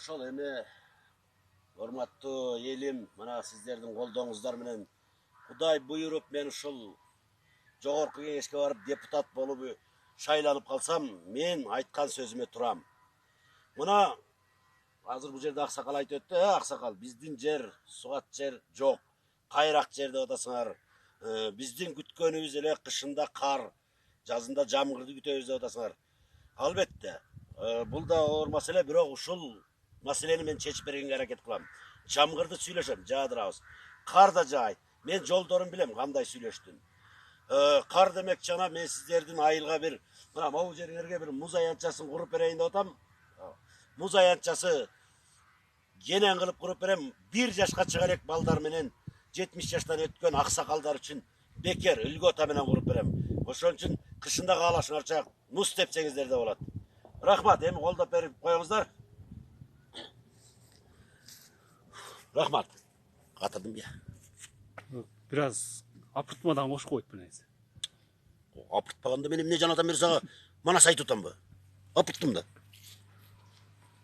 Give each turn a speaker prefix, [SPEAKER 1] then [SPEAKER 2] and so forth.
[SPEAKER 1] Ошол эми урматтуу элим, мына сиздердин колдооңуздар менен Кудай буйруп мен ушул жогорку кеңешке барып депутат болуп шайланып калсам, мен айткан сөзүмө турам. Мына азыр бул жерде аксакал айтып өттү, аксакал, биздин жер, сугат жер жок. Кайрак жер деп атасыңар. Биздин күткөнүбүз эле кышында кар, жазында жамгырды күтөбүз деп атасыңар. Албетте, бул да оор маселе, бирок ушул маселени мен чечип бергенге аракет кылам. Жамгырды сүйлөшөм, жаадырабыз. Кар да жаайт. Мен жолдорун билем, кандай сүйлөштүн. Кар демек жана мен сиздердин айылга бир, мына могу жериңерге бир муз аянтчасын куруп берейин деп атам. Муз аянтчасы кенен кылып куруп берем. 1 жашка чыга элек балдар менен 70 жаштан өткөн аксакалдар үчүн бекер үлгөта менен куруп берем. Ошон үчүн кышында каалашыңарча муз тепсеңиздер да болот. Рахмат, эми колдоп берип коюңуздар. Рахмат. Катырдым я.
[SPEAKER 2] Biraz apırtmadan hoş koyup bileysiz.
[SPEAKER 1] Апыртпаганда мен эмне жанатам бер сага? Манас айтып атам ба? Апырттым да.